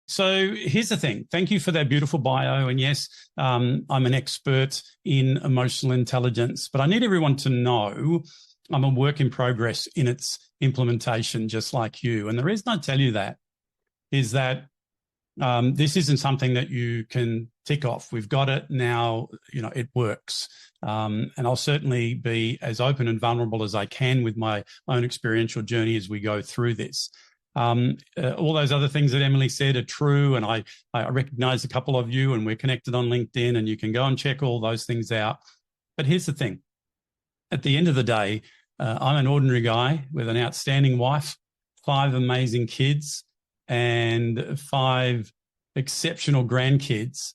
So here's the thing. Thank you for that beautiful bio. And yes, I'm an expert in emotional intelligence, but I need everyone to know I'm a work in progress in its implementation, just like you. And the reason I tell you that is that this isn't something that you can tick off. We've got it now, it works. And I'll certainly be as open and vulnerable as I can with my own experiential journey as we go through this. All those other things that Emily said are true, and I recognize a couple of you, and we're connected on LinkedIn, and you can go and check all those things out. But here's the thing. At the end of the day, I'm an ordinary guy with an outstanding wife, 5 amazing kids, and 5 exceptional grandkids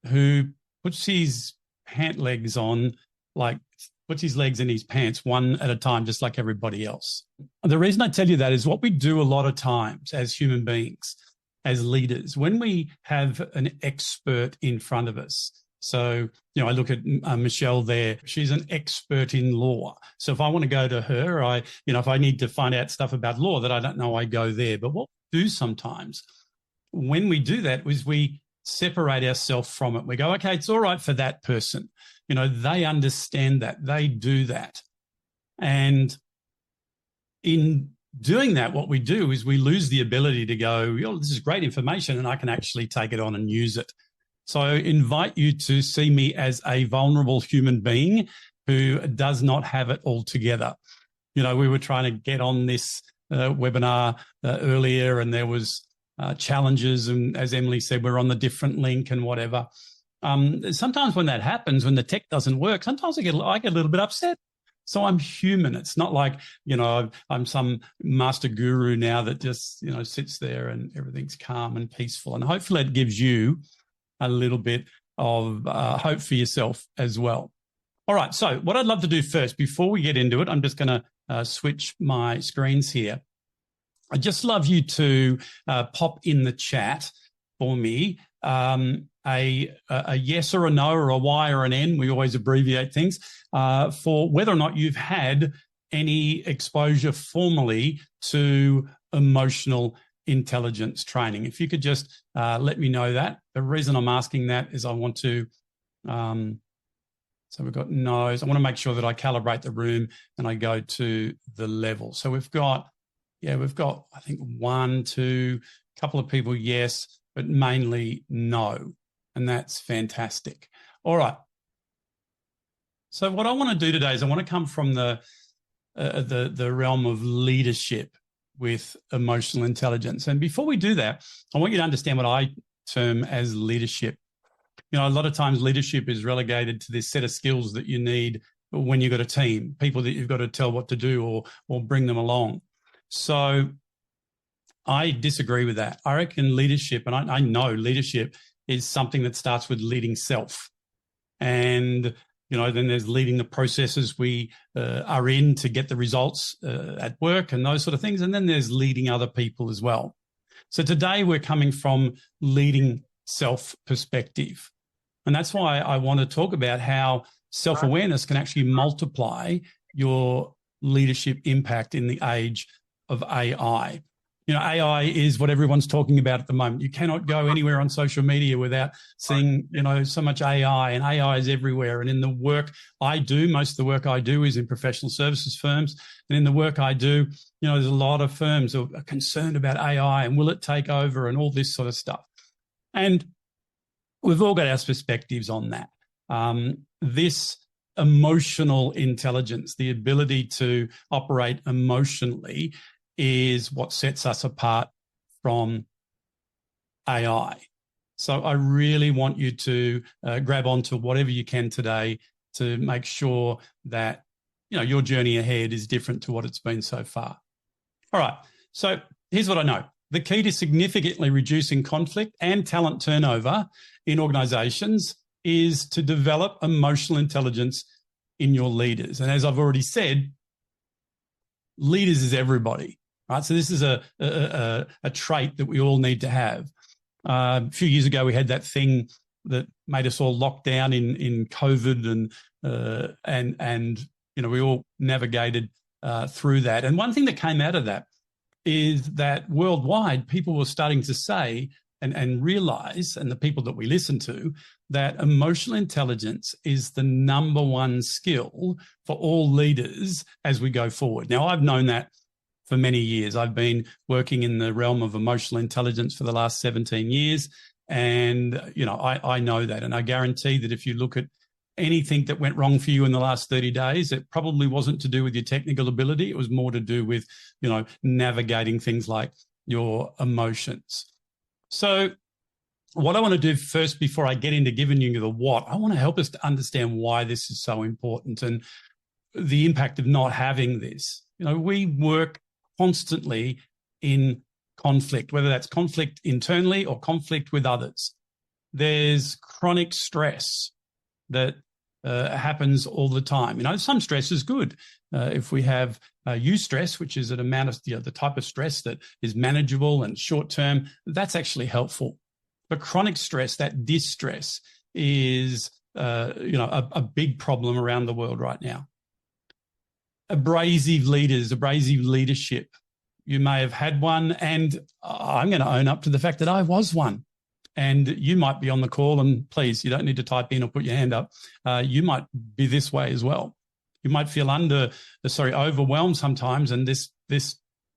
who puts his pant legs on, puts his legs in his pants one at a time, just like everybody else. The reason I tell you that is what we do a lot of times as human beings, as leaders, when we have an expert in front of us. So, I look at Michelle there. She's an expert in law. So if I want to go to her, if I need to find out stuff about law that I don't know, I go there. But what we do sometimes when we do that is we separate ourselves from it. We go, okay, it's all right for that person. They understand that. They do that. And in doing that, what we do is we lose the ability to go, this is great information and I can actually take it on and use it. So I invite you to see me as a vulnerable human being who does not have it all together. We were trying to get on this webinar earlier, and there was challenges. And as Emily said, we're on the different link and whatever. Sometimes when that happens, when the tech doesn't work, sometimes I get a little bit upset. So I'm human. It's not like, I'm some master guru now that just, sits there and everything's calm and peaceful. And hopefully it gives you a little bit of hope for yourself as well. All right. So what I'd love to do first, before we get into it, I'm just going to switch my screens here. I'd just love you to pop in the chat for me a yes or a no or a Y or an N. We always abbreviate things for whether or not you've had any exposure formally to emotional intelligence training. If you could just let me know that. The reason I'm asking that is I want to, so we've got no's. I want to make sure that I calibrate the room and I go to the level. So we've got, I think 1, 2, a couple of people, yes, but mainly no. And that's fantastic. All right. So what I want to do today is I want to come from the realm of leadership with emotional intelligence. And before we do that, I want you to understand what I term as leadership. A lot of times leadership is relegated to this set of skills that you need when you've got a team, people that you've got to tell what to do or bring them along. So I disagree with that. I reckon leadership, and I know leadership is something that starts with leading self. And, then there's leading the processes we are in to get the results at work and those sort of things. And then there's leading other people as well. So today we're coming from leading self perspective. And that's why I want to talk about how self-awareness can actually multiply your leadership impact in the age of AI. AI is what everyone's talking about at the moment. You cannot go anywhere on social media without seeing, so much AI, and AI is everywhere. And in the work I do, most of the work I do is in professional services firms. And in the work I do, there's a lot of firms who are concerned about AI and will it take over and all this sort of stuff. And we've all got our perspectives on that. This emotional intelligence, the ability to operate emotionally, is what sets us apart from AI. So I really want you to grab onto whatever you can today to make sure that your journey ahead is different to what it's been so far. All right. So here's what I know. The key to significantly reducing conflict and talent turnover in organizations is to develop emotional intelligence in your leaders. And as I've already said, leaders is everybody. Right, so this is a trait that we all need to have. A few years ago, we had that thing that made us all locked down in COVID, and we all navigated through that. And one thing that came out of that is that worldwide, people were starting to say and realize, and the people that we listen to, that emotional intelligence is the number one skill for all leaders as we go forward. Now, I've known that for many years. I've been working in the realm of emotional intelligence for the last 17 years. And, I know that. And I guarantee that if you look at anything that went wrong for you in the last 30 days, it probably wasn't to do with your technical ability. It was more to do with, navigating things like your emotions. So what I want to do first, before I get into giving you the what, I want to help us to understand why this is so important and the impact of not having this. We work constantly in conflict, whether that's conflict internally or conflict with others. There's chronic stress that happens all the time. Some stress is good. If we have eustress, which is an amount of the type of stress that is manageable and short term, that's actually helpful. But chronic stress, that distress, is a big problem around the world right now. Abrasive leaders, abrasive leadership. You may have had one, and I'm going to own up to the fact that I was one. And you might be on the call, and please, you don't need to type in or put your hand up. You might be this way as well. You might feel overwhelmed sometimes, and this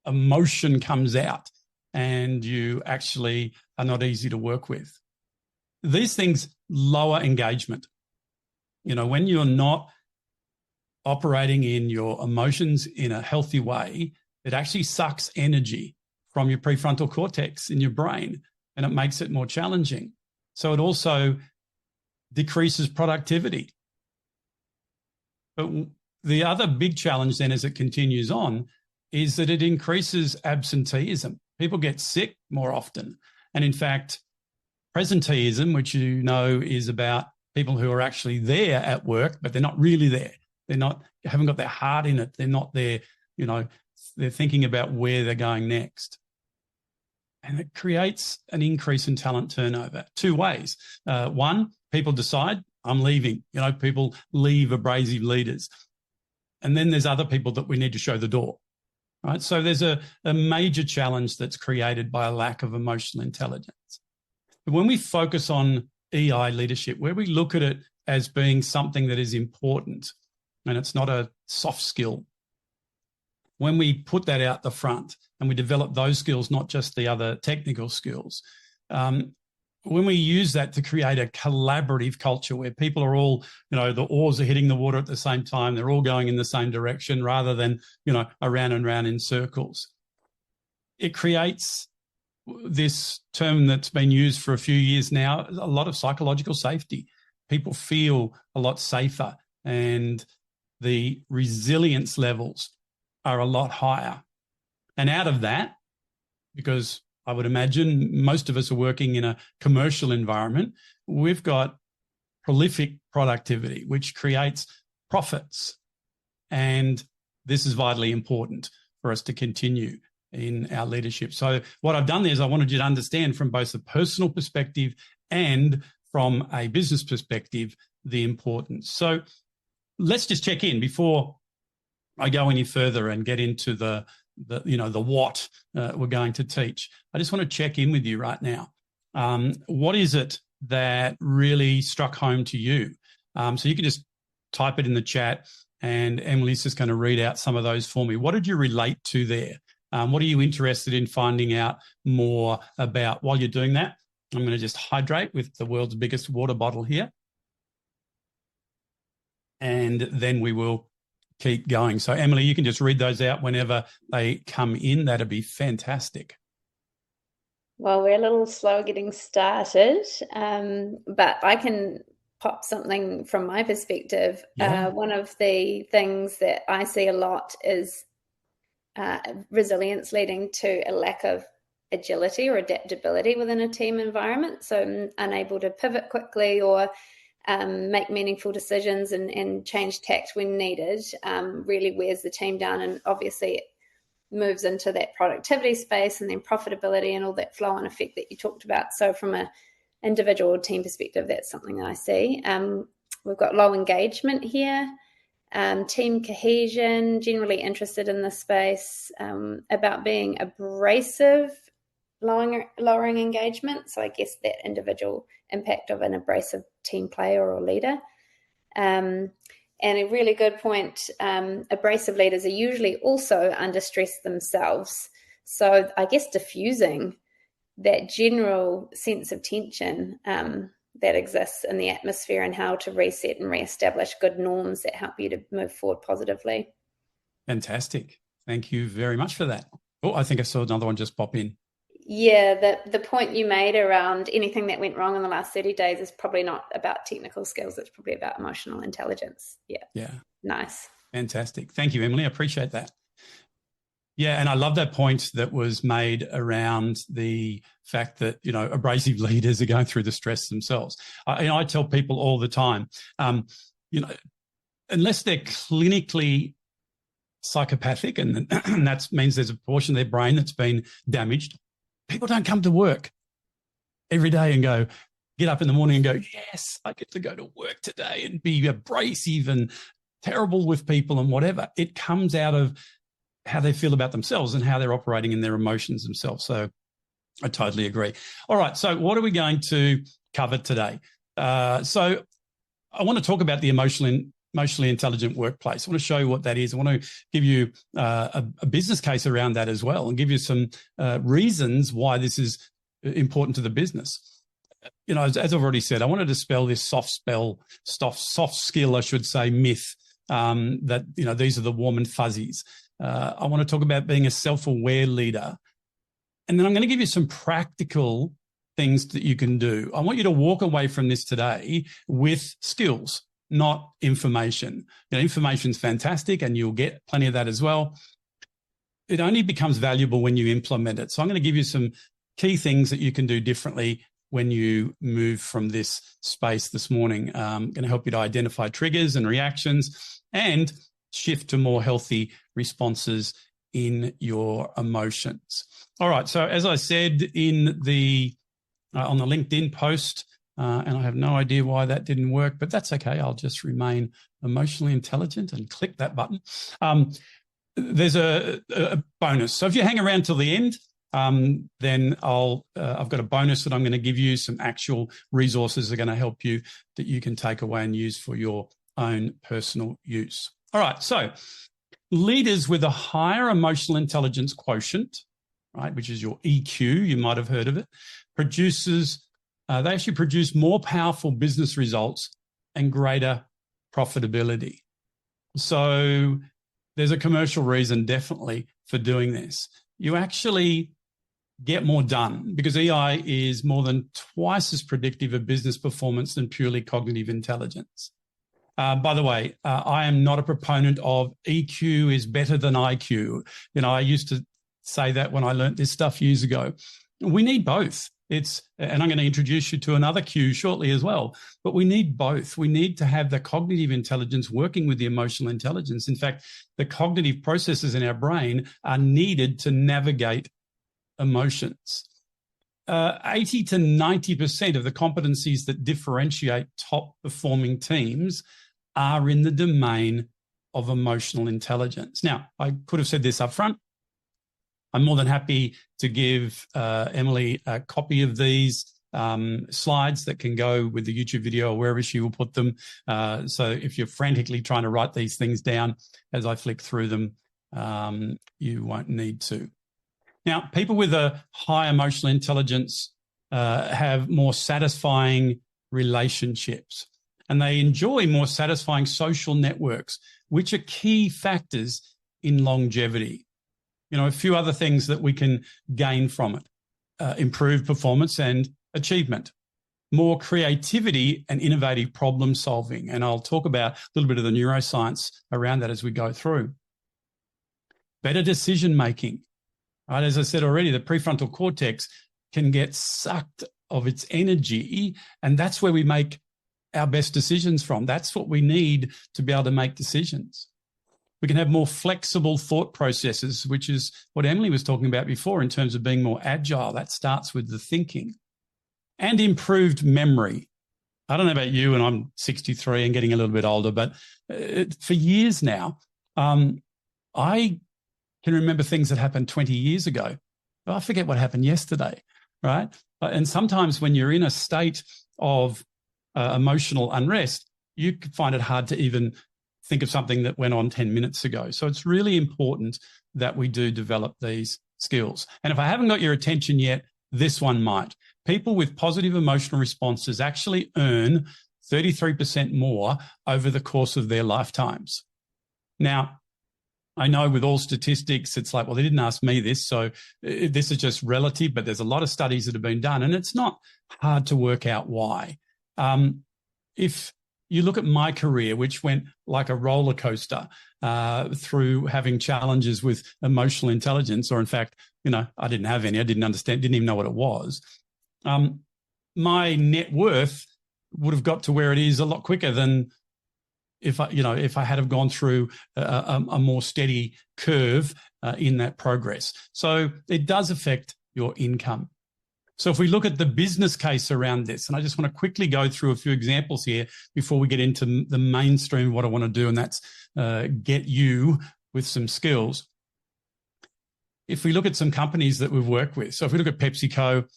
emotion comes out, and you actually are not easy to work with. These things lower engagement. When you're not operating in your emotions in a healthy way, it actually sucks energy from your prefrontal cortex in your brain, and it makes it more challenging. So it also decreases productivity. But the other big challenge then, as it continues on, is that it increases absenteeism. People get sick more often. And in fact, presenteeism, which is about people who are actually there at work, but they're not really there. Haven't got their heart in it. They're not there, they're thinking about where they're going next. And it creates an increase in talent turnover two ways. One, people decide, I'm leaving. People leave abrasive leaders. And then there's other people that we need to show the door. Right? So there's a major challenge that's created by a lack of emotional intelligence. But when we focus on EI leadership, where we look at it as being something that is important, and it's not a soft skill, when we put that out the front and we develop those skills, not just the other technical skills, when we use that to create a collaborative culture where people are all, the oars are hitting the water at the same time, they're all going in the same direction rather than, around and around in circles. It creates this term that's been used for a few years now, a lot of psychological safety. People feel a lot safer, and the resilience levels are a lot higher. And out of that, because I would imagine most of us are working in a commercial environment, we've got prolific productivity, which creates profits. And this is vitally important for us to continue in our leadership. So what I've done there is I wanted you to understand from both a personal perspective and from a business perspective the importance. So let's just check in before I go any further and get into the what we're going to teach. I just want to check in with you right now. What is it that really struck home to you? So you can just type it in the chat, and Emily's just going to read out some of those for me. What did you relate to there? What are you interested in finding out more about? While you're doing that, I'm going to just hydrate with the world's biggest water bottle here. And then we will keep going. So, Emily, you can just read those out whenever they come in. That'd be fantastic. Well, we're a little slow getting started, but I can pop something from my perspective. Yeah. One of the things that I see a lot is resilience leading to a lack of agility or adaptability within a team environment. So unable to pivot quickly or make meaningful decisions and change tact when needed really wears the team down, and obviously it moves into that productivity space and then profitability and all that flow and effect that you talked about. So from an individual or team perspective, that's something that I see. We've got low engagement here, team cohesion, generally interested in this space, about being abrasive lowering engagement. So I guess that individual impact of an abrasive team player or leader. And a really good point, abrasive leaders are usually also under stress themselves. So I guess diffusing that general sense of tension that exists in the atmosphere, and how to reset and reestablish good norms that help you to move forward positively. Fantastic. Thank you very much for that. Oh, I think I saw another one just pop in. Yeah, the point you made around anything that went wrong in the last 30 days is probably not about technical skills. It's probably about emotional intelligence. Yeah. Nice. Fantastic. Thank you, Emily. I appreciate that. Yeah, and I love that point that was made around the fact that, abrasive leaders are going through the stress themselves. I tell people all the time, unless they're clinically psychopathic, and that means there's a portion of their brain that's been damaged, people don't come to work every day and get up in the morning and go, yes, I get to go to work today and be abrasive and terrible with people and whatever. It comes out of how they feel about themselves and how they're operating in their emotions themselves. So I totally agree. All right. So what are we going to cover today? So I want to talk about the emotionally intelligent workplace. I want to show you what that is. I want to give you a business case around that as well, and give you some reasons why this is important to the business. As I've already said, I want to dispel this soft skill, I should say, myth that, these are the warm and fuzzies. I want to talk about being a self-aware leader. And then I'm going to give you some practical things that you can do. I want you to walk away from this today with skills, not information. Information's fantastic, and you'll get plenty of that as well. It only becomes valuable when you implement it. So I'm going to give you some key things that you can do differently when you move from this space this morning. I'm going to help you to identify triggers and reactions and shift to more healthy responses in your emotions. All right. So as I said in the on the LinkedIn post, and I have no idea why that didn't work, but that's okay. I'll just remain emotionally intelligent and click that button. There's a bonus. So if you hang around till the end, then I've got a bonus that I'm going to give you. Some actual resources that are going to help you that you can take away and use for your own personal use. All right. So leaders with a higher emotional intelligence quotient, right, which is your EQ, you might have heard of it, they actually produce more powerful business results and greater profitability. So there's a commercial reason definitely for doing this. You actually get more done because EI is more than twice as predictive of business performance than purely cognitive intelligence. By the way, I am not a proponent of EQ is better than IQ. I used to say that when I learned this stuff years ago. We need both. And I'm going to introduce you to another Q shortly as well, but we need both. We need to have the cognitive intelligence working with the emotional intelligence. In fact, the cognitive processes in our brain are needed to navigate emotions. 80 to 90% of the competencies that differentiate top performing teams are in the domain of emotional intelligence. Now, I could have said this up front. I'm more than happy to give Emily a copy of these slides that can go with the YouTube video or wherever she will put them. So if you're frantically trying to write these things down as I flick through them, you won't need to. Now, people with a high emotional intelligence have more satisfying relationships, and they enjoy more satisfying social networks, which are key factors in longevity. A few other things that we can gain from it: improved performance and achievement, more creativity and innovative problem solving. And I'll talk about a little bit of the neuroscience around that as we go through. Better decision making. Right, as I said already, the prefrontal cortex can get sucked of its energy, and that's where we make our best decisions from. That's what we need to be able to make decisions. We can have more flexible thought processes, which is what Emily was talking about before in terms of being more agile. That starts with the thinking. And improved memory. I don't know about you, and I'm 63 and getting a little bit older, but for years now, I can remember things that happened 20 years ago I forget what happened yesterday, right? And sometimes when you're in a state of emotional unrest, you could find it hard to even think of something that went on 10 minutes ago. So it's really important that we do develop these skills. And if I haven't got your attention yet, this one might. People with positive emotional responses actually earn 33% more over the course of their lifetimes. Now, I know with all statistics, it's like, well, they didn't ask me this, so this is just relative, but there's a lot of studies that have been done, and it's not hard to work out why. If you look at my career, which went like a roller coaster through having challenges with emotional intelligence, or in fact, I didn't have any, I didn't understand, didn't even know what it was. My net worth would have got to where it is a lot quicker than if I had have gone through a more steady curve in that progress. So it does affect your income. So if we look at the business case around this, and I just want to quickly go through a few examples here before we get into the mainstream of what I want to do, and that's get you with some skills. If we look at some companies that we've worked with, so if we look at PepsiCo,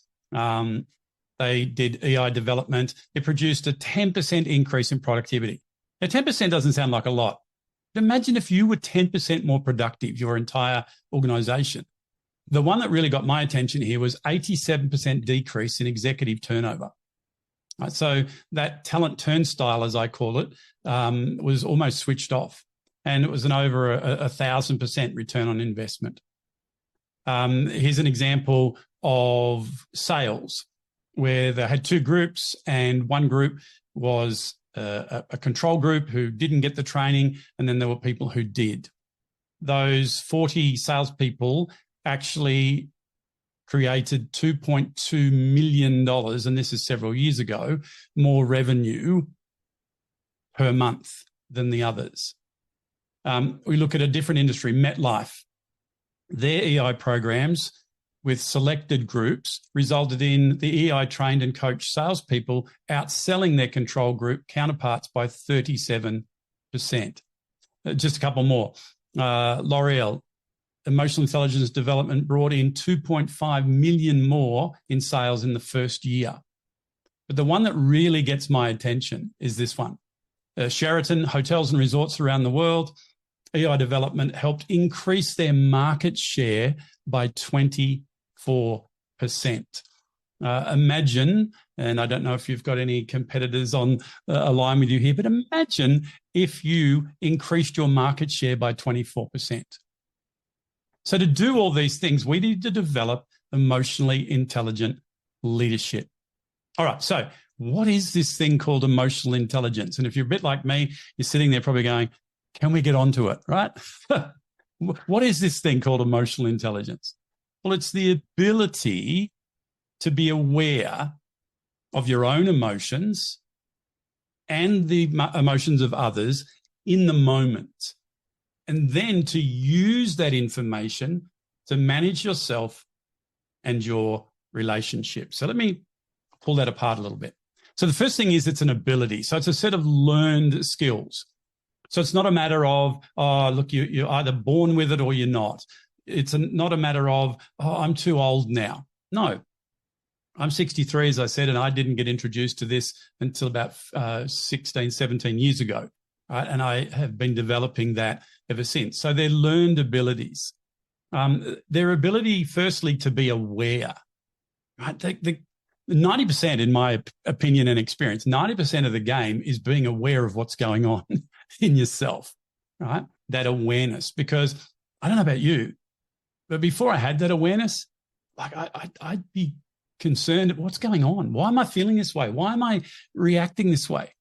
they did EI development. It produced a 10% increase in productivity. Now, 10% doesn't sound like a lot. But imagine if you were 10% more productive, your entire organization. The one that really got my attention here was 87% decrease in executive turnover. Right, so that talent turnstile, as I call it, was almost switched off. And it was an over 1,000% return on investment. Here's an example of sales where they had two groups, and one group was a control group who didn't get the training, and then there were people who did. Those 40 salespeople actually created $2.2 million, and this is several years ago, more revenue per month than the others. We look at a different industry, MetLife. Their EI programs with selected groups resulted in the EI trained and coached salespeople outselling their control group counterparts by 37%. Just a couple more. L'Oreal, emotional intelligence development brought in 2.5 million more in sales in the first year. But the one that really gets my attention is this one. Sheraton, hotels and resorts around the world, EI development helped increase their market share by 24%. Imagine, and I don't know if you've got any competitors on a line with you here, but imagine if you increased your market share by 24%. So to do all these things, we need to develop emotionally intelligent leadership. All right, so what is this thing called emotional intelligence? And if you're a bit like me, you're sitting there probably going, can we get onto it, right? What is this thing called emotional intelligence? Well, it's the ability to be aware of your own emotions and the emotions of others in the moment, and then to use that information to manage yourself and your relationship. So let me pull that apart a little bit. So the first thing is it's an ability. So it's a set of learned skills. So it's not a matter of, oh, look, you're either born with it or you're not. It's not a matter of, oh, I'm too old now. No, I'm 63, as I said, and I didn't get introduced to this until about 16, 17 years ago. Right? And I have been developing that ever since. So they're learned abilities. Their ability, firstly, to be aware. Right? The 90%, in my opinion and experience, 90% of the game is being aware of what's going on in yourself, right? That awareness. Because I don't know about you, but before I had that awareness, like I'd be concerned, what's going on? Why am I feeling this way? Why am I reacting this way?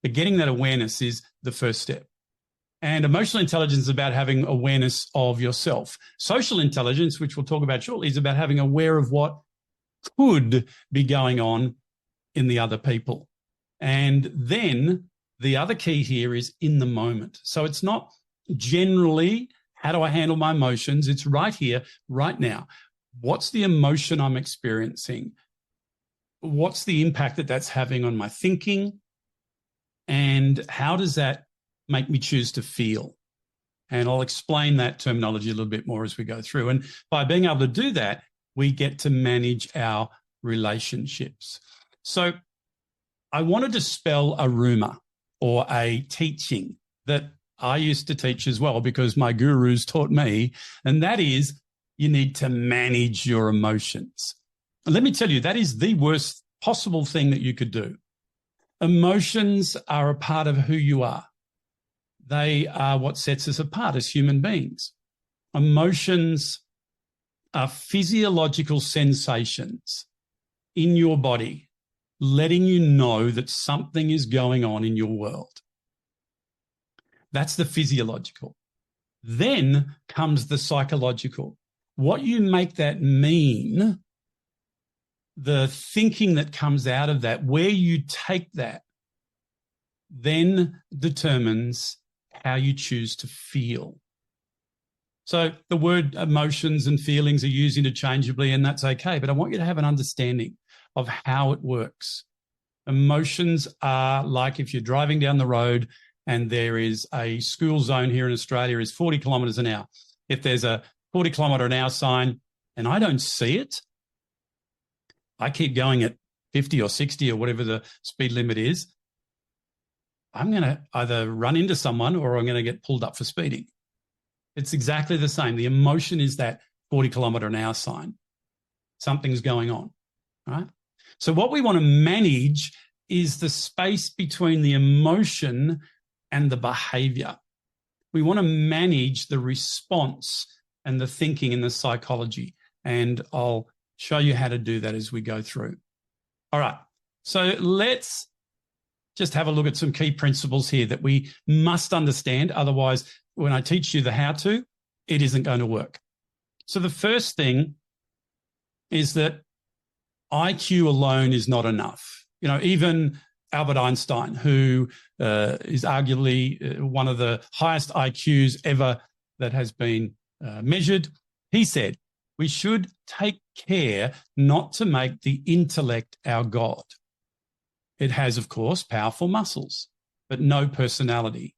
But getting that awareness is the first step. And emotional intelligence is about having awareness of yourself. Social intelligence, which we'll talk about shortly, is about having aware of what could be going on in the other people. And then the other key here is in the moment. So it's not generally, how do I handle my emotions? It's right here, right now. What's the emotion I'm experiencing? What's the impact that that's having on my thinking? And how does that make me choose to feel? And I'll explain that terminology a little bit more as we go through. And by being able to do that, we get to manage our relationships. So I want to dispel a rumor or a teaching that I used to teach as well, because my gurus taught me, and that is you need to manage your emotions. And let me tell you, that is the worst possible thing that you could do. Emotions are a part of who you are. They are what sets us apart as human beings. Emotions are physiological sensations in your body, letting you know that something is going on in your world. That's the physiological. Then comes the psychological. What you make that mean, the thinking that comes out of that, where you take that, then determines how you choose to feel. So the word emotions and feelings are used interchangeably, and that's okay, but I want you to have an understanding of how it works. Emotions are like if you're driving down the road and there is a school zone here in Australia is 40 kilometres an hour. If there's a 40 kilometre an hour sign and I don't see it, I keep going at 50 or 60 or whatever the speed limit is, I'm going to either run into someone or I'm going to get pulled up for speeding. It's exactly the same. The emotion is that 40 kilometre an hour sign. Something's going on, right? So what we want to manage is the space between the emotion and the behaviour. We want to manage the response and the thinking and the psychology. And I'll show you how to do that as we go through. All right. So let's just have a look at some key principles here that we must understand. Otherwise, when I teach you the how to, it isn't going to work. So the first thing is that IQ alone is not enough. You know, even Albert Einstein, who is arguably one of the highest IQs ever that has been measured, he said, we should take care not to make the intellect our God. It has, of course, powerful muscles, but no personality.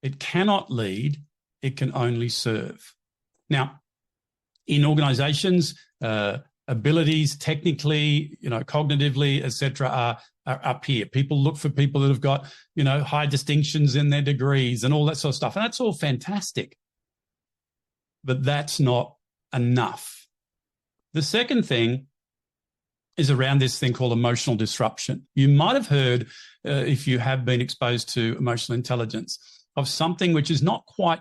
It cannot lead, it can only serve. Now, in organizations, abilities technically, cognitively, etc., are up here. People look for people that have got, high distinctions in their degrees and all that sort of stuff. And that's all fantastic. But that's not enough. The second thing is around this thing called emotional disruption. You might have heard, if you have been exposed to emotional intelligence, of something which is not quite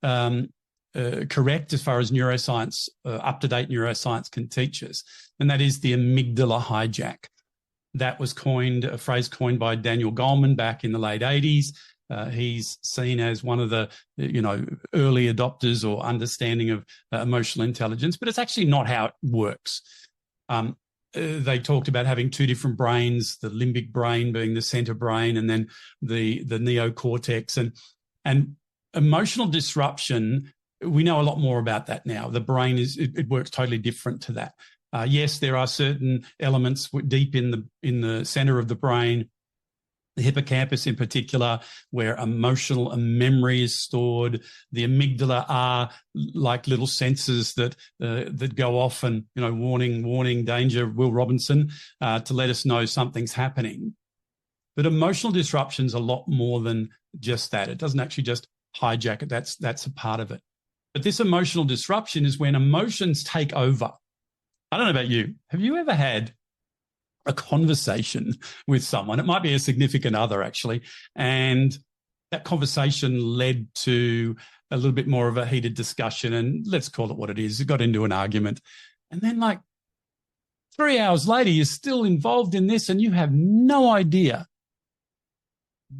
correct as far as neuroscience, up-to-date neuroscience can teach us, and that is the amygdala hijack. That was a phrase coined by Daniel Goleman back in the late 80s. He's seen as one of the, early adopters or understanding of emotional intelligence, but it's actually not how it works. They talked about having two different brains, the limbic brain being the center brain, and then the neocortex. And emotional disruption, we know a lot more about that now. The brain it works totally different to that. Yes, there are certain elements deep in the center of the brain, the hippocampus in particular, where emotional and memory is stored. The amygdala are like little sensors that go off and, warning, danger, Will Robinson, to let us know something's happening. But emotional disruption's a lot more than just that. It doesn't actually just hijack it. That's a part of it. But this emotional disruption is when emotions take over. I don't know about you. Have you ever had a conversation with someone? It might be a significant other, actually. And that conversation led to a little bit more of a heated discussion. And let's call it what it is. It got into an argument. And then 3 hours later, you're still involved in this and you have no idea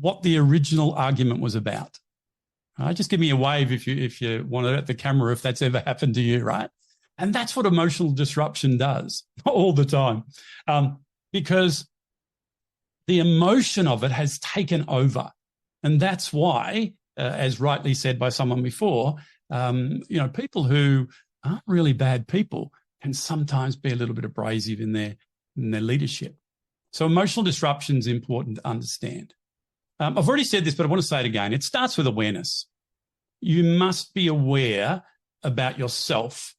what the original argument was about. Just give me a wave if you want it at the camera, if that's ever happened to you, right? And that's what emotional disruption does all the time, because the emotion of it has taken over. And that's why, as rightly said by someone before, people who aren't really bad people can sometimes be a little bit abrasive in their leadership. So emotional disruption is important to understand. I've already said this, but I want to say it again. It starts with awareness. You must be aware about yourself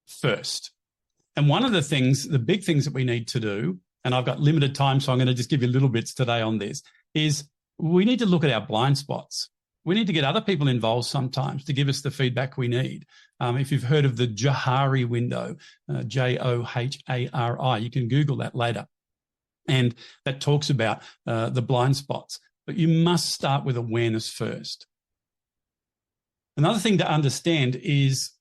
first. And one of the big things that we need to do, and I've got limited time, so I'm going to just give you little bits today on this, is we need to look at our blind spots. We need to get other people involved sometimes to give us the feedback we need. If you've heard of the Johari window, Johari, you can Google that later. And that talks about the blind spots. But you must start with awareness first. Another thing to understand is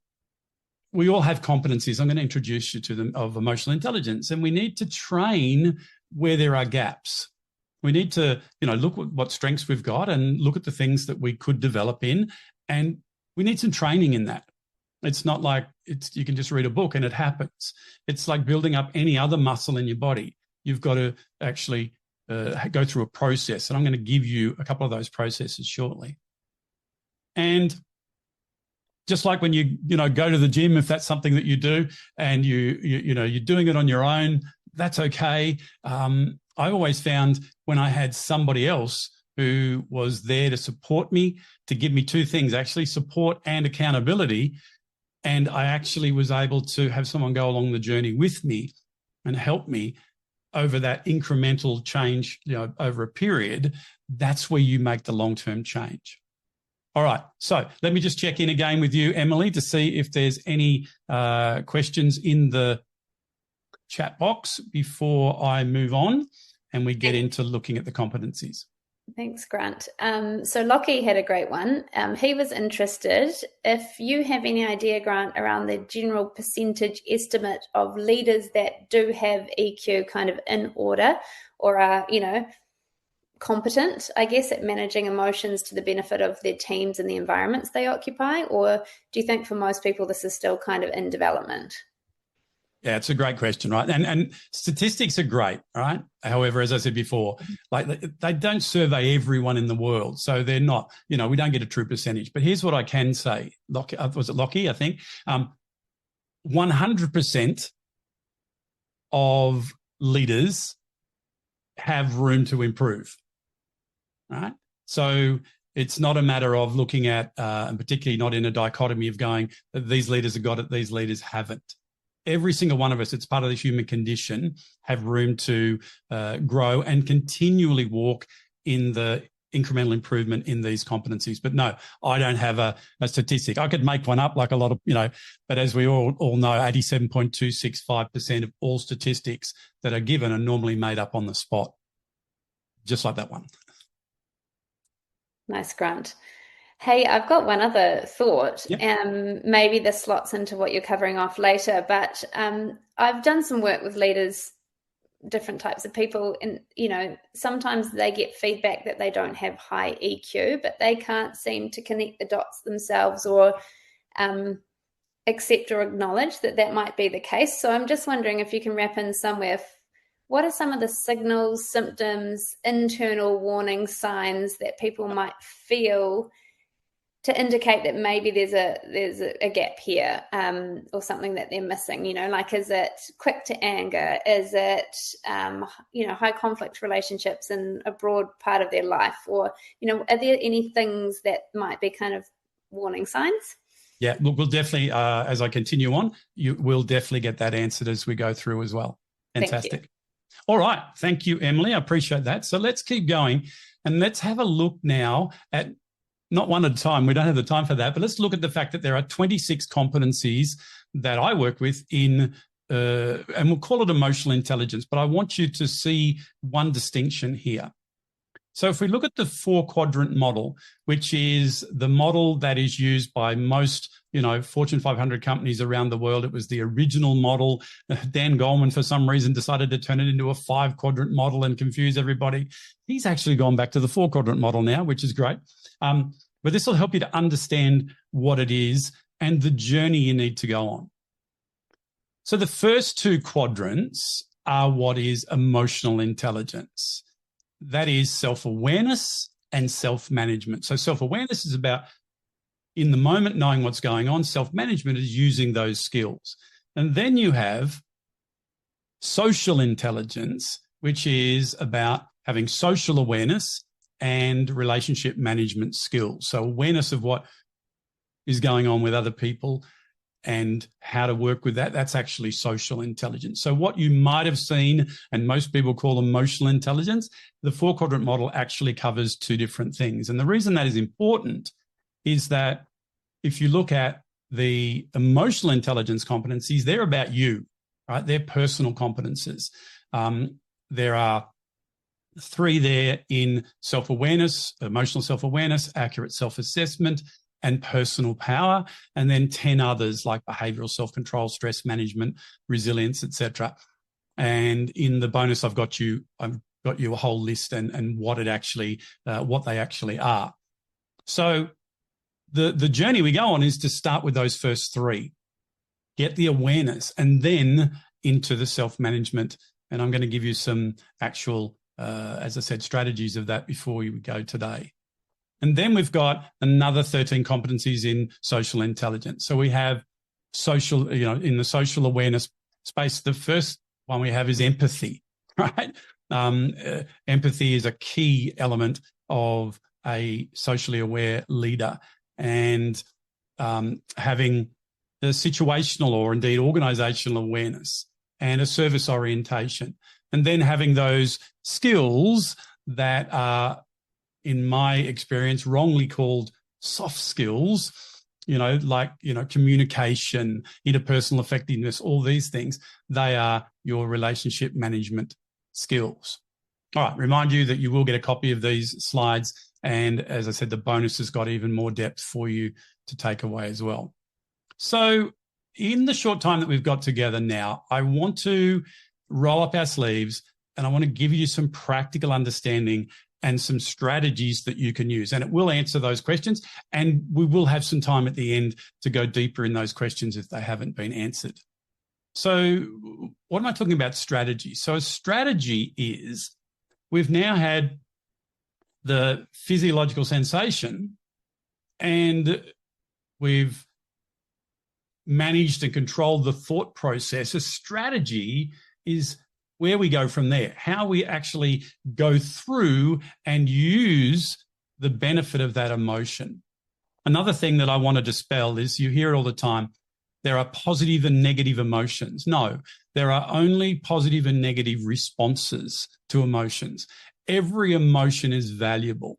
we all have competencies. I'm going to introduce you to them of emotional intelligence, and we need to train where there are gaps. We need to, look at what strengths we've got and look at the things that we could develop in, and we need some training in that. It's not like you can just read a book and it happens. It's like building up any other muscle in your body. You've got to actually go through a process, and I'm going to give you a couple of those processes shortly. And just like when you go to the gym, if that's something that you do, and you're doing it on your own, that's okay. I always found when I had somebody else who was there to support me, to give me two things, actually support and accountability, and I actually was able to have someone go along the journey with me and help me over that incremental change, over a period. That's where you make the long-term change. All right, so let me just check in again with you, Emily, to see if there's any questions in the chat box before I move on and we get into looking at the competencies. Thanks, Grant. So Lockie had a great one. He was interested if you have any idea, Grant, around the general percentage estimate of leaders that do have EQ kind of in order or are, competent, I guess, at managing emotions to the benefit of their teams and the environments they occupy? Or do you think for most people this is still kind of in development? Yeah, it's a great question, right? And statistics are great, right? However, as I said before, like they don't survey everyone in the world. So they're not, we don't get a true percentage. But here's what I can say. Was it Lockie, I think? 100% of leaders have room to improve, right? So it's not a matter of looking at, and particularly not in a dichotomy of going, these leaders have got it, these leaders haven't. Every single one of us, it's part of the human condition, have room to grow and continually walk in the incremental improvement in these competencies. But no, I don't have a statistic. I could make one up like a lot of, but as we all know, 87.265% of all statistics that are given are normally made up on the spot, just like that one. Nice, Grant. Hey, I've got one other thought. Yep. Maybe this slots into what you're covering off later, but I've done some work with leaders, different types of people, and sometimes they get feedback that they don't have high EQ, but they can't seem to connect the dots themselves or accept or acknowledge that might be the case. So I'm just wondering if you can wrap in somewhere, what are some of the signals, symptoms, internal warning signs that people might feel to indicate that maybe there's a gap here, or something that they're missing? Like, is it quick to anger? Is it, high conflict relationships in a broad part of their life? Or, are there any things that might be kind of warning signs? Yeah, look, we'll definitely, as I continue on, we'll definitely get that answered as we go through as well. Fantastic. All right. Thank you, Emily. I appreciate that. So let's keep going and let's have a look now at, not one at a time, we don't have the time for that, but let's look at the fact that there are 26 competencies that I work with in, and we'll call it emotional intelligence, but I want you to see one distinction here. So if we look at the 4-quadrant model, which is the model that is used by most, Fortune 500 companies around the world, it was the original model. Dan Goleman, for some reason, decided to turn it into a 5-quadrant model and confuse everybody. He's actually gone back to the 4-quadrant model now, which is great. But this will help you to understand what it is and the journey you need to go on. So the first 2 quadrants are what is emotional intelligence. That is self-awareness and self-management. So self-awareness is about in the moment knowing what's going on. Self-management is using those skills. And then you have social intelligence, which is about having social awareness and relationship management skills. So awareness of what is going on with other people, and how to work with that, that's actually social intelligence. So what you might have seen, and most people call emotional intelligence, the 4-quadrant model actually covers 2 different things. And the reason that is important is that if you look at the emotional intelligence competencies, they're about you, right? They're personal competences. There are 3 there in self-awareness, emotional self-awareness, accurate self-assessment, and personal power, and then 10 others like behavioural self-control, stress management, resilience, etc. And in the bonus, I've got you a whole list and what they actually are. So the journey we go on is to start with those first 3, get the awareness, and then into the self-management. And I'm going to give you some actual, as I said, strategies of that before we go today. And then we've got another 13 competencies in social intelligence. So we have social, in the social awareness space, the first one we have is empathy, right? Empathy is a key element of a socially aware leader, and having a situational or indeed organizational awareness and a service orientation, and then having those skills that are, in my experience, wrongly called soft skills, like communication, interpersonal effectiveness, all these things, they are your relationship management skills. All right, remind you that you will get a copy of these slides. And as I said, the bonus has got even more depth for you to take away as well. So in the short time that we've got together now, I want to roll up our sleeves and I want to give you some practical understanding and some strategies that you can use. And it will answer those questions. And we will have some time at the end to go deeper in those questions if they haven't been answered. So what am I talking about strategy? So a strategy is, we've now had the physiological sensation and we've managed and controlled the thought process. A strategy is where we go from there, how we actually go through and use the benefit of that emotion. Another thing that I want to dispel is, you hear it all the time, there are positive and negative emotions. No, there are only positive and negative responses to emotions. Every emotion is valuable.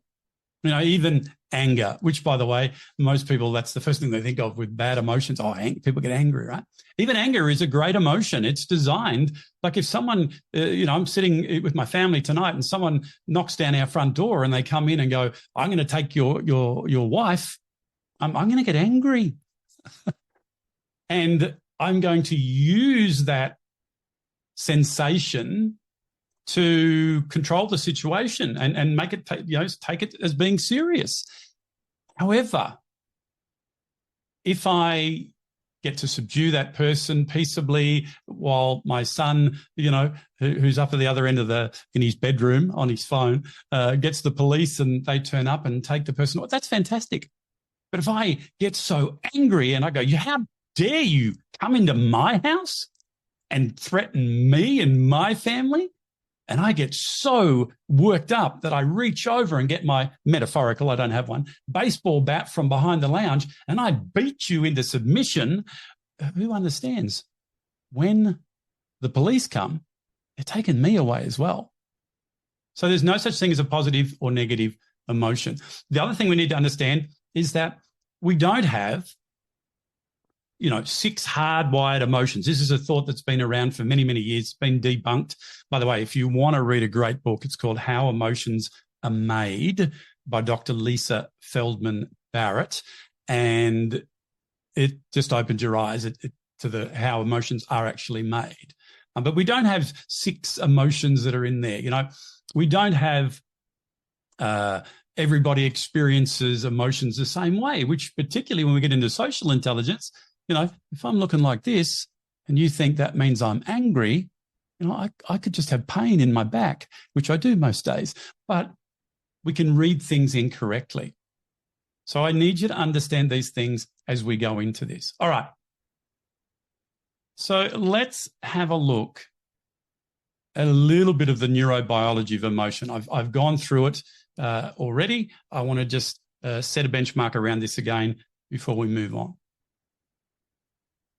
Even anger, which, by the way, most people, that's the first thing they think of with bad emotions. Oh, people get angry, right? Even anger is a great emotion. It's designed, like if someone, I'm sitting with my family tonight and someone knocks down our front door and they come in and go, I'm going to take your wife, I'm going to get angry. And I'm going to use that sensation to control the situation and make it, take it as being serious. However, if I get to subdue that person peaceably while my son, who's up at the other end of in his bedroom on his phone, gets the police and they turn up and take the person, that's fantastic. But if I get so angry and I go, how dare you come into my house and threaten me and my family? And I get so worked up that I reach over and get my metaphorical, I don't have one, baseball bat from behind the lounge and I beat you into submission. Who understands? When the police come, they're taking me away as well. So there's no such thing as a positive or negative emotion. The other thing we need to understand is that we don't have 6 hardwired emotions. This is a thought that's been around for many, many years. It's been debunked. By the way, if you want to read a great book, it's called How Emotions Are Made by Dr. Lisa Feldman Barrett. And it just opens your eyes to how emotions are actually made. But we don't have 6 emotions that are in there. We don't have everybody experiences emotions the same way, which particularly when we get into social intelligence, if I'm looking like this and you think that means I'm angry, I could just have pain in my back, which I do most days, but we can read things incorrectly. So I need you to understand these things as we go into this. All right. So let's have a look at a little bit of the neurobiology of emotion. I've gone through it already. I want to just set a benchmark around this again before we move on.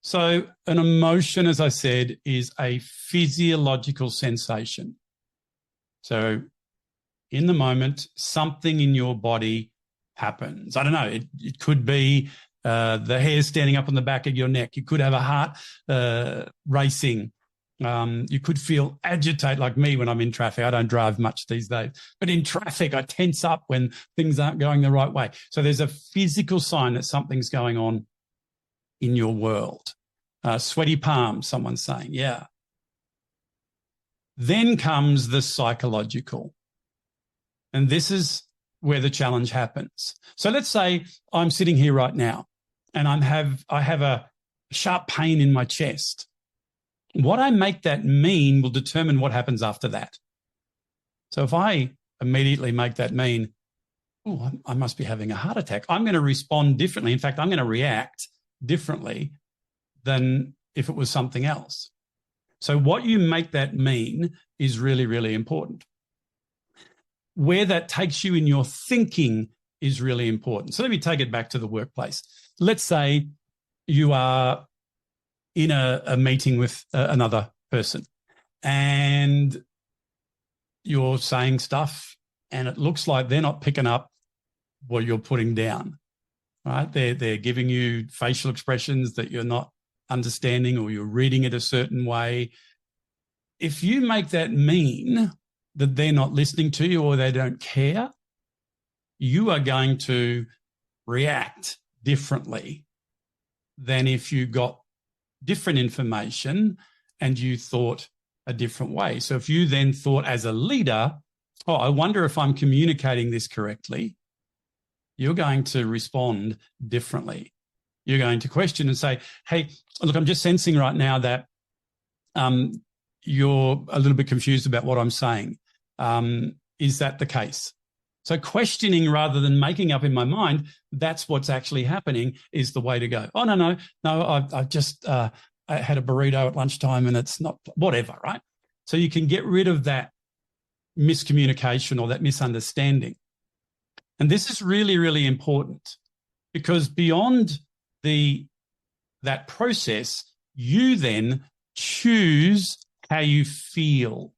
So an emotion, as I said, is a physiological sensation. So in the moment, something in your body happens. I don't know. It could be the hair standing up on the back of your neck. You could have a heart racing. You could feel agitated, like me when I'm in traffic. I don't drive much these days, but in traffic, I tense up when things aren't going the right way. So there's a physical sign that something's going on in your world. Sweaty palms, someone's saying, yeah. Then comes the psychological. And this is where the challenge happens. So let's say I'm sitting here right now and I have a sharp pain in my chest. What I make that mean will determine what happens after that. So if I immediately make that mean, oh, I must be having a heart attack, I'm going to respond differently. In fact, I'm going to react differently than if it was something else. So what you make that mean is really, really important. Where that takes you in your thinking is really important. So let me take it back to the workplace. Let's say you are in a meeting with another person and you're saying stuff and it looks like they're not picking up what you're putting down, right? They're giving you facial expressions that you're not understanding, or you're reading it a certain way. If you make that mean that they're not listening to you or they don't care, you are going to react differently than if you got different information and you thought a different way. So if you then thought as a leader, oh, I wonder if I'm communicating this correctly, you're going to respond differently. You're going to question and say, hey, look, I'm just sensing right now that you're a little bit confused about what I'm saying. Is that the case? So questioning rather than making up in my mind, that's what's actually happening, is the way to go. Oh, no, I just I had a burrito at lunchtime and it's not, whatever, right? So you can get rid of that miscommunication or that misunderstanding. And this is really, really important, because beyond that process, you then choose how you feel.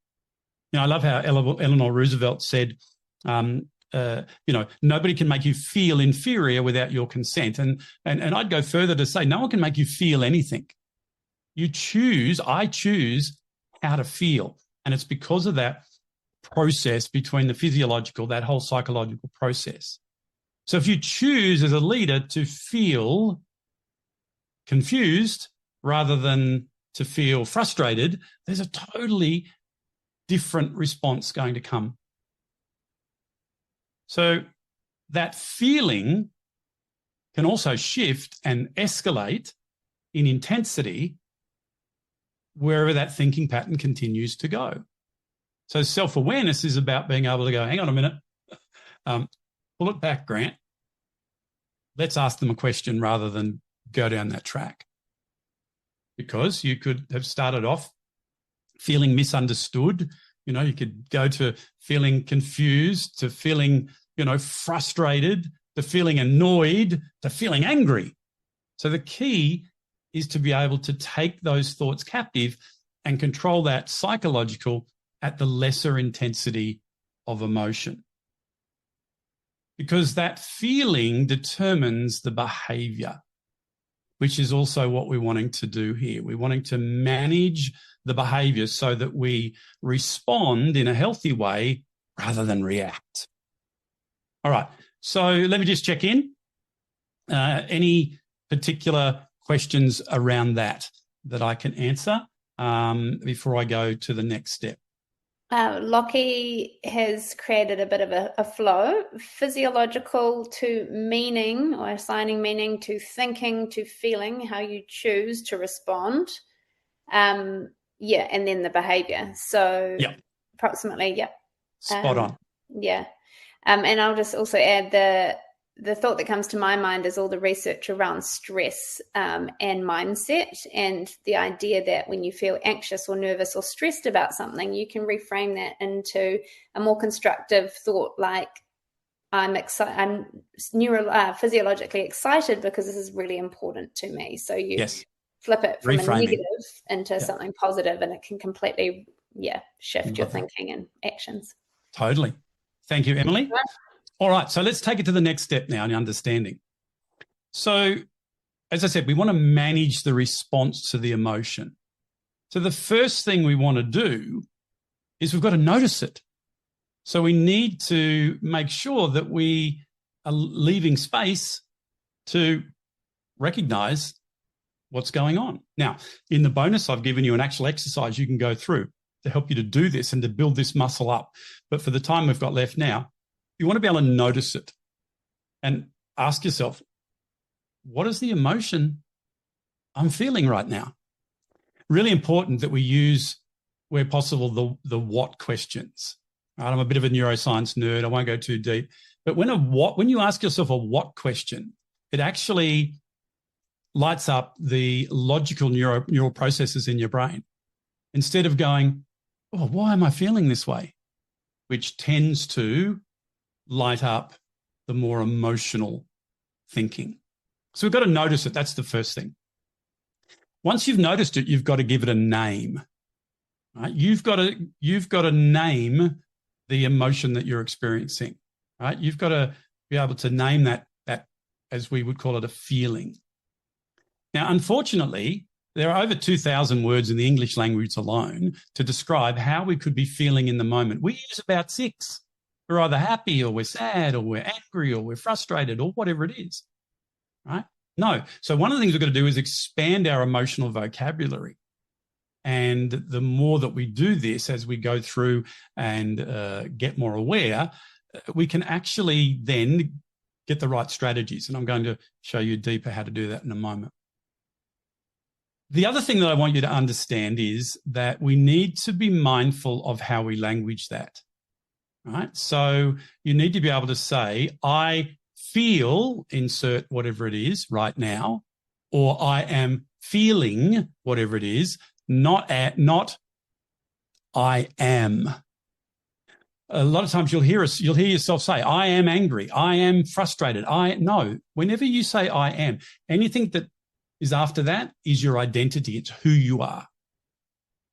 You know, I love how Eleanor Roosevelt said, nobody can make you feel inferior without your consent. And I'd go further to say, no one can make you feel anything. I choose how to feel. And it's because of that process between the physiological, that whole psychological process. So if you choose as a leader to feel confused rather than to feel frustrated, there's a totally different response going to come. So that feeling can also shift and escalate in intensity wherever that thinking pattern continues to go. So self-awareness is about being able to go, hang on a minute, pull it back, Grant. Let's ask them a question rather than go down that track. Because you could have started off feeling misunderstood. You know, you could go to feeling confused, to feeling, frustrated, to feeling annoyed, to feeling angry. So the key is to be able to take those thoughts captive and control that psychological at the lesser intensity of emotion. Because that feeling determines the behavior, which is also what we're wanting to do here. We're wanting to manage the behavior so that we respond in a healthy way rather than react. All right, so let me just check in. Any particular questions around that I can answer before I go to the next step? Lockie has created a bit of a flow, physiological to meaning, or assigning meaning to thinking, to feeling, how you choose to respond. And then the behavior. So approximately, Spot on. Yeah. And I'll just also add the thought that comes to my mind is all the research around stress and mindset, and the idea that when you feel anxious or nervous or stressed about something, you can reframe that into a more constructive thought, like I'm physiologically excited because this is really important to me. So you flip it from a Reframing. negative into something positive, and it can completely, shift your thinking and actions. Totally. Thank you, Emily. Right. All right, so let's take it to the next step now in understanding. So, as I said, we want to manage the response to the emotion. So the first thing we want to do is we've got to notice it. So we need to make sure that we are leaving space to recognize what's going on. Now, in the bonus, I've given you an actual exercise you can go through to help you to do this and to build this muscle up. But for the time we've got left now, you want to be able to notice it and ask yourself, what is the emotion I'm feeling right now? Really important that we use, where possible, the what questions. Right? I'm a bit of a neuroscience nerd. I won't go too deep. But when you ask yourself a what question, it actually lights up the logical neural processes in your brain. Instead of going, oh, why am I feeling this way? Which tends to light up the more emotional thinking. So we've got to notice it. That's the first thing. Once you've noticed it, you've got to give it a name. Right? You've got to name the emotion that you're experiencing. Right? You've got to be able to name that, as we would call it, a feeling. Now, unfortunately, there are over 2,000 words in the English language alone to describe how we could be feeling in the moment. We use about 6. We're either happy or we're sad or we're angry or we're frustrated or whatever it is. Right? No. So one of the things we've got to do is expand our emotional vocabulary. And the more that we do this as we go through and get more aware, we can actually then get the right strategies. And I'm going to show you deeper how to do that in a moment. The other thing that I want you to understand is that we need to be mindful of how we language that. Right? So you need to be able to say, I feel, insert whatever it is right now, or I am feeling whatever it is, not I am. A lot of times you'll hear yourself say, I am angry, I am frustrated. No, whenever you say I am, anything that is after that is your identity. It's who you are.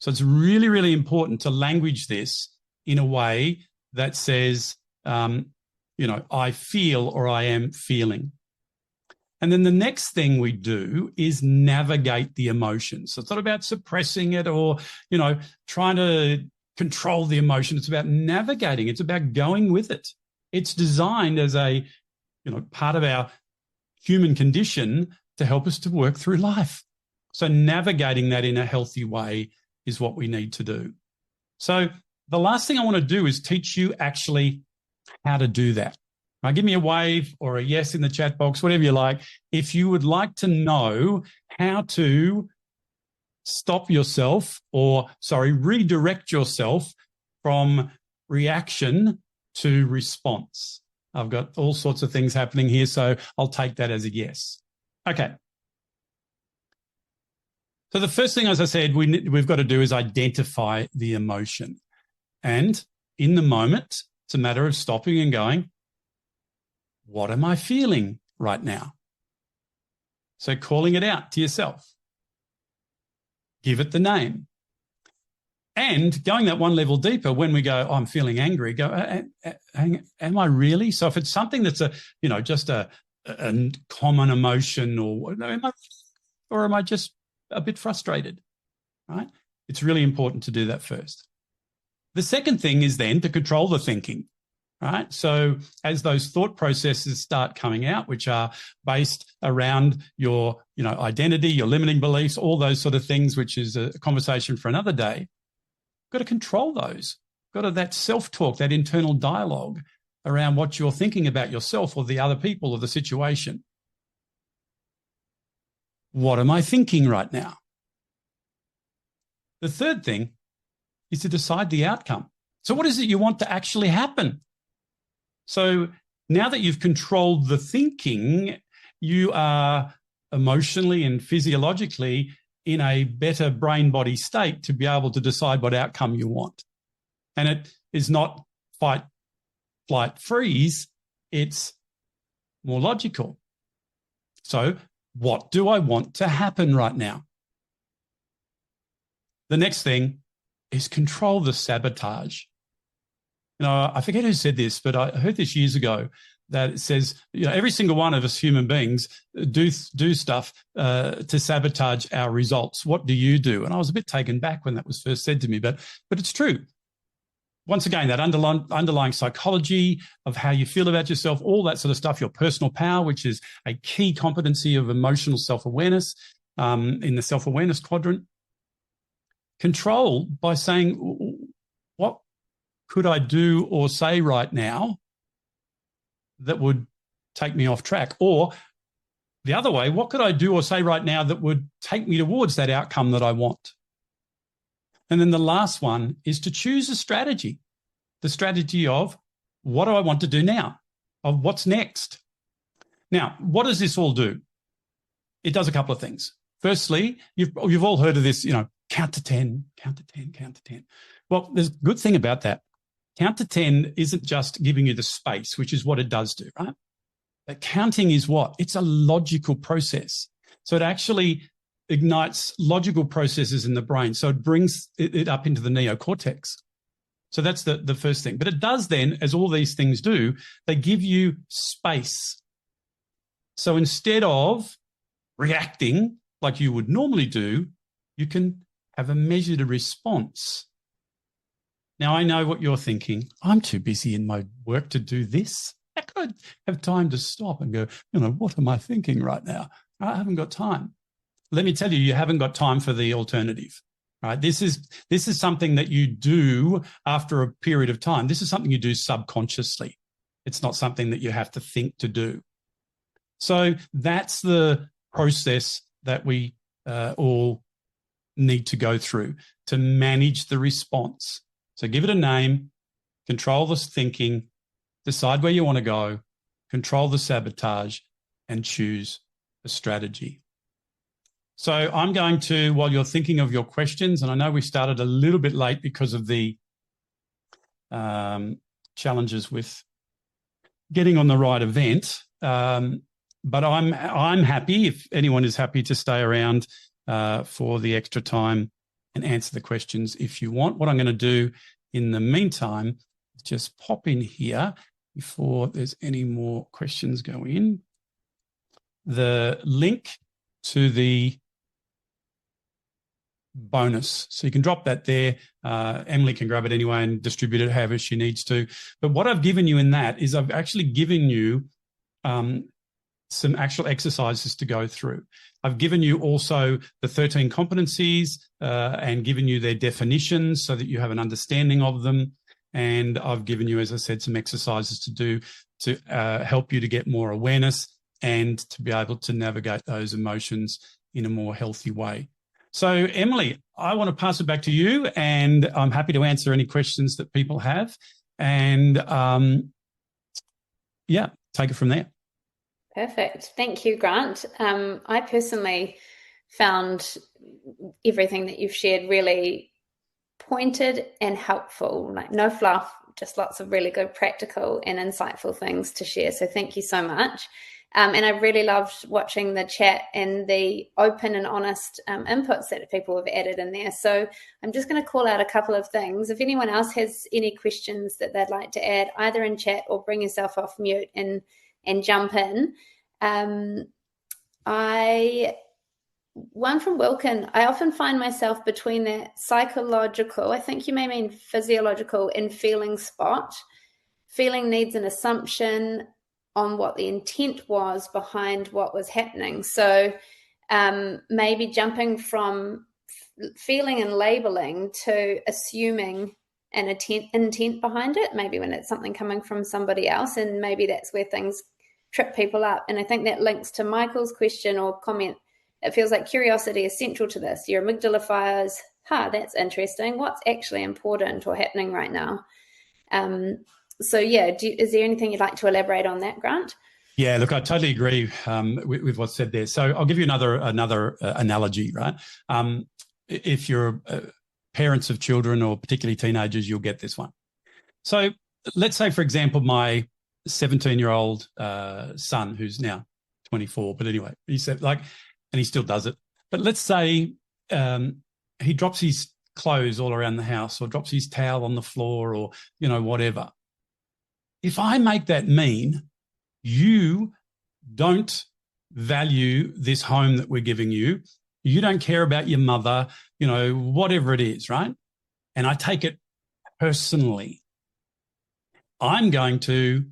So it's really, really important to language this in a way that says, I feel or I am feeling. And then the next thing we do is navigate the emotions. So it's not about suppressing it or, trying to control the emotion. It's about navigating. It's about going with it. It's designed as a, part of our human condition to help us to work through life. So navigating that in a healthy way is what we need to do. So the last thing I want to do is teach you actually how to do that. Now, give me a wave or a yes in the chat box, whatever you like, if you would like to know how to stop yourself redirect yourself from reaction to response. I've got all sorts of things happening here, so I'll take that as a yes. Okay. So the first thing, as I said, we've got to do is identify the emotion. And in the moment, it's a matter of stopping and going, what am I feeling right now? So calling it out to yourself. Give it the name. And going that one level deeper, when we go, oh, I'm feeling angry, go, am I really? So if it's something that's just a common emotion, or am I just a bit frustrated, right? It's really important to do that first. The second thing is then to control the thinking, right? So as those thought processes start coming out, which are based around your, identity, your limiting beliefs, all those sort of things, which is a conversation for another day, got to control those. Got to that self-talk, that internal dialogue around what you're thinking about yourself or the other people or the situation. What am I thinking right now? The third thing is to decide the outcome. So what is it you want to actually happen? So now that you've controlled the thinking, you are emotionally and physiologically in a better brain-body state to be able to decide what outcome you want. And it is not fight, flight, freeze. It's more logical. So what do I want to happen right now? The next thing is control the sabotage. I forget who said this, but I heard this years ago, that it says, every single one of us human beings do stuff to sabotage our results. What do you do? And I was a bit taken back when that was first said to me, but it's true. Once again, that underlying psychology of how you feel about yourself, all that sort of stuff, your personal power, which is a key competency of emotional self-awareness in the self-awareness quadrant. Control by saying, what could I do or say right now that would take me off track? Or the other way, what could I do or say right now that would take me towards that outcome that I want? And then the last one is to choose a strategy, the strategy of what do I want to do now, of what's next. Now, what does this all do? It does a couple of things. Firstly, you've all heard of this, count to 10, count to 10, count to 10. Well, there's a good thing about that. Count to 10 isn't just giving you the space, which is what it does do, right? But counting is what? It's a logical process. So it actually ignites logical processes in the brain. So it brings it up into the neocortex. So that's the first thing. But it does then, as all these things do, they give you space. So instead of reacting like you would normally do, you can have a measured response. Now, I know what you're thinking. I'm too busy in my work to do this. How could I have time to stop and go, what am I thinking right now? I haven't got time. Let me tell you, you haven't got time for the alternative, right? This is something that you do after a period of time. This is something you do subconsciously. It's not something that you have to think to do. So that's the process that we all need to go through to manage the response. So give it a name, control the thinking, decide where you want to go, control the sabotage, and choose a strategy. So I'm going to, while you're thinking of your questions, and I know we started a little bit late because of the challenges with getting on the right event, but I'm happy, if anyone is happy, to stay around for the extra time and answer the questions if you want. What I'm going to do in the meantime is just pop in here before there's any more questions go in. The link to the bonus. So you can drop that there. Emily can grab it anyway and distribute it however she needs to. But what I've given you in that is I've actually given you some actual exercises to go through. I've given you also the 13 competencies and given you their definitions so that you have an understanding of them. And I've given you, as I said, some exercises to do to help you to get more awareness and to be able to navigate those emotions in a more healthy way. So, Emily, I want to pass it back to you, and I'm happy to answer any questions that people have. And, take it from there. Perfect. Thank you, Grant. I personally found everything that you've shared really pointed and helpful, like no fluff, just lots of really good practical and insightful things to share. So thank you so much. And I really loved watching the chat and the open and honest inputs that people have added in there. So I'm just going to call out a couple of things. If anyone else has any questions that they'd like to add, either in chat or bring yourself off mute and jump in. One from Wilkin, I often find myself between that psychological, I think you may mean physiological, and feeling spot. Feeling needs an assumption on what the intent was behind what was happening. So maybe jumping from feeling and labeling to assuming an intent behind it, maybe when it's something coming from somebody else, and maybe that's where things trip people up. And I think that links to Michael's question or comment. It feels like curiosity is central to this. Your amygdala fires, that's interesting. What's actually important or happening right now? Is there anything you'd like to elaborate on that, Grant? Yeah, look, I totally agree with what's said there. So I'll give you another analogy, right? If you're parents of children or particularly teenagers, you'll get this one. So let's say, for example, my 17-year-old son, who's now 24, but anyway, he said and he still does it. But let's say he drops his clothes all around the house or drops his towel on the floor or, whatever. If I make that mean you don't value this home that we're giving you, you don't care about your mother, whatever it is, right? And I take it personally, I'm going to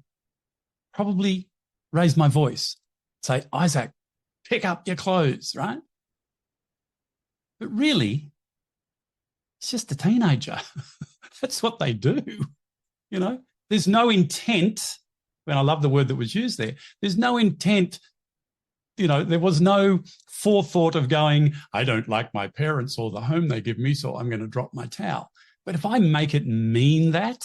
probably raise my voice, say, Isaac, pick up your clothes, right? But really, it's just a teenager. That's what they do, There's no intent, and I love the word that was used there, there's no intent, there was no forethought of going, I don't like my parents or the home they give me, so I'm going to drop my towel. But if I make it mean that,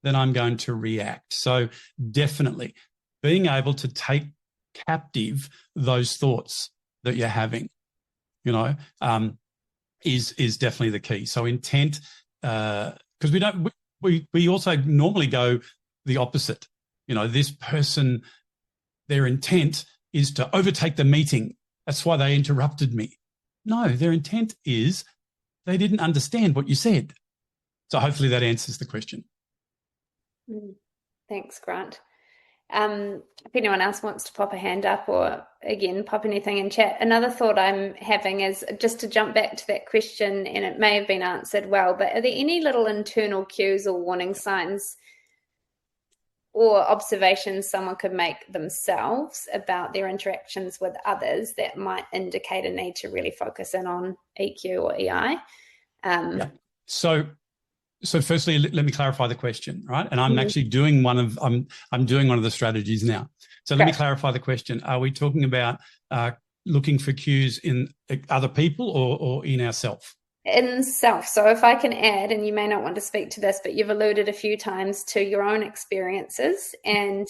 then I'm going to react. So definitely being able to take captive those thoughts that you're having, is definitely the key. So intent, because we also normally go the opposite. This person, their intent is to overtake the meeting. That's why they interrupted me. No, their intent is they didn't understand what you said. So hopefully that answers the question. Thanks, Grant. If anyone else wants to pop a hand up or, again, pop anything in chat. Another thought I'm having is just to jump back to that question, and it may have been answered well, but are there any little internal cues or warning signs or observations someone could make themselves about their interactions with others that might indicate a need to really focus in on EQ or EI? So firstly, let me clarify the question, right? And I'm actually doing I'm doing one of the strategies now. So let me clarify the question. Are we talking about looking for cues in other people or in ourselves? In self. So if I can add, and you may not want to speak to this, but you've alluded a few times to your own experiences and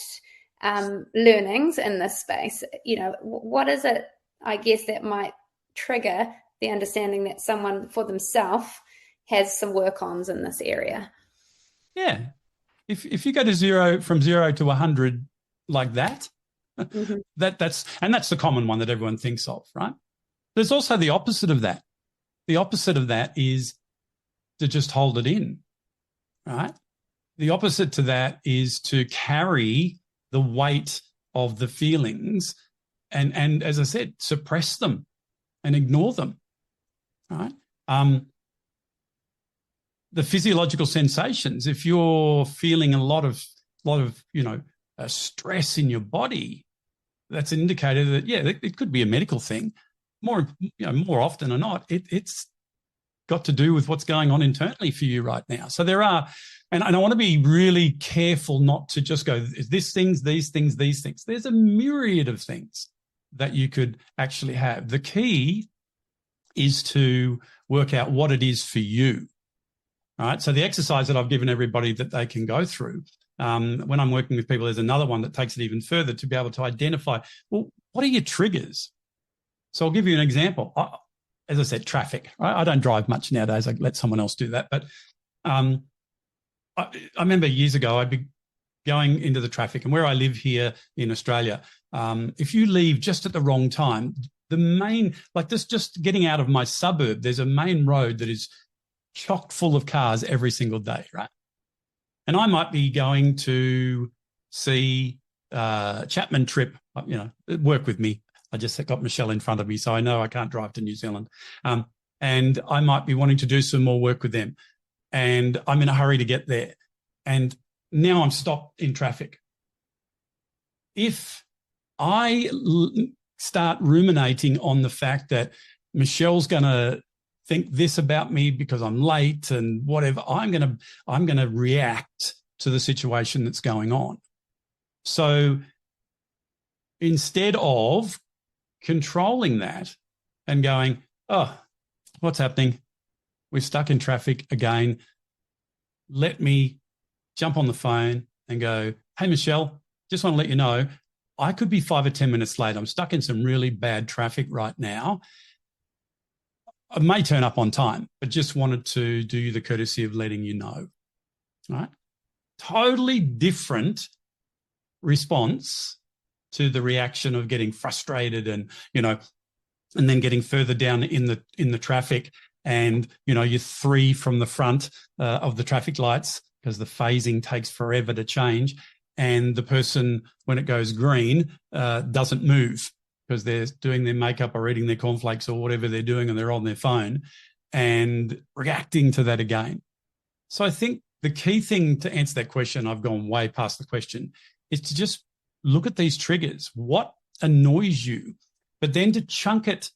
learnings in this space. What is it, I guess, that might trigger the understanding that someone for themselves has some work-ons in this area? Yeah. If you go to from 0 to 100 like that, that's the common one that everyone thinks of, right? There's also the opposite of that. The opposite of that is to just hold it in, right? The opposite to that is to carry the weight of the feelings and as I said, suppress them and ignore them, right? The physiological sensations, if you're feeling a lot of stress in your body, that's an indicator that, it could be a medical thing. More often than not, it's got to do with what's going on internally for you right now. So there are, and I want to be really careful not to just go, these things. There's a myriad of things that you could actually have. The key is to work out what it is for you. All right. So the exercise that I've given everybody that they can go through, when I'm working with people, there's another one that takes it even further to be able to identify, well, what are your triggers? So I'll give you an example. As I said, traffic. Right? I don't drive much nowadays. I let someone else do that. But I remember years ago, I'd be going into the traffic, and where I live here in Australia, if you leave just at the wrong time, the main, like this, just getting out of my suburb, there's a main road that is chock full of cars every single day, right? And I might be going to see Chapman Trip, work with me. I just got Michelle in front of me, so I know I can't drive to New Zealand. And I might be wanting to do some more work with them. And I'm in a hurry to get there. And now I'm stopped in traffic. If I start ruminating on the fact that Michelle's going to think this about me because I'm late and whatever, I'm going to react to the situation that's going on. So instead of controlling that and going, oh, what's happening? We're stuck in traffic again. Let me jump on the phone and go, hey, Michelle, just want to let you know, I could be 5 or 10 minutes late. I'm stuck in some really bad traffic right now. I may turn up on time, but just wanted to do you the courtesy of letting you know. All right? Totally different response to the reaction of getting frustrated and then getting further down in the traffic and, you know, you're 3 from the front of the traffic lights because the phasing takes forever to change. And the person, when it goes green, doesn't move because they're doing their makeup or eating their cornflakes or whatever they're doing, and they're on their phone and reacting to that again. So I think the key thing to answer that question, I've gone way past the question, is to just look at these triggers. What annoys you? But then to chunk it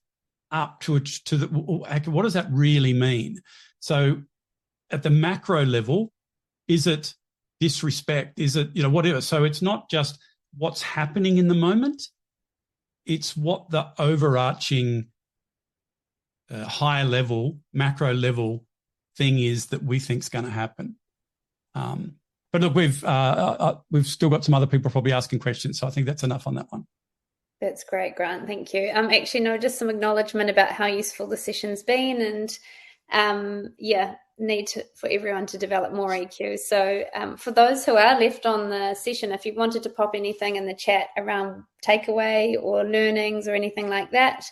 up to what does that really mean? So at the macro level, is it disrespect? Is it, you know, whatever? So it's not just what's happening in the moment. It's what the overarching higher level, macro level thing is that we think is going to happen. But look, we've still got some other people probably asking questions, so I think that's enough on that one. That's great, Grant. Thank you. Actually, no, just some acknowledgement about how useful the session's been, and for everyone to develop more EQ. So for those who are left on the session, if you wanted to pop anything in the chat around takeaway or learnings or anything like that,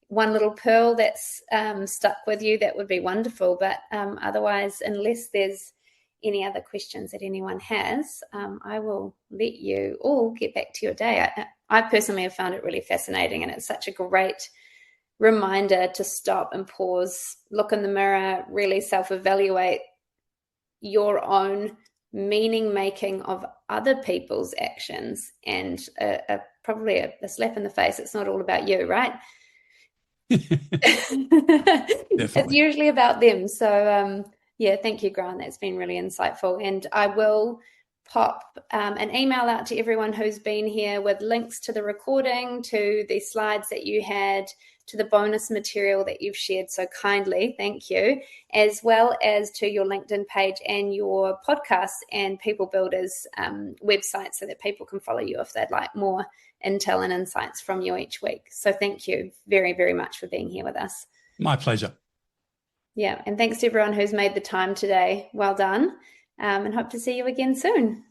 one little pearl that's stuck with you, that would be wonderful. But otherwise, unless there's any other questions that anyone has, I will let you all get back to your day. I personally have found it really fascinating, and it's such a great reminder to stop and pause, look in the mirror, really self-evaluate your own meaning making of other people's actions, and probably a slap in the face. It's not all about you, right? It's usually about them. So thank you, Grant. That's been really insightful. And I will pop an email out to everyone who's been here with links to the recording, to the slides that you had, to the bonus material that you've shared so kindly. Thank you. As well as to your LinkedIn page and your podcast and People Builders website, so that people can follow you if they'd like more intel and insights from you each week. So thank you very, very much for being here with us. My pleasure. Yeah, and thanks to everyone who's made the time today. Well done, and hope to see you again soon.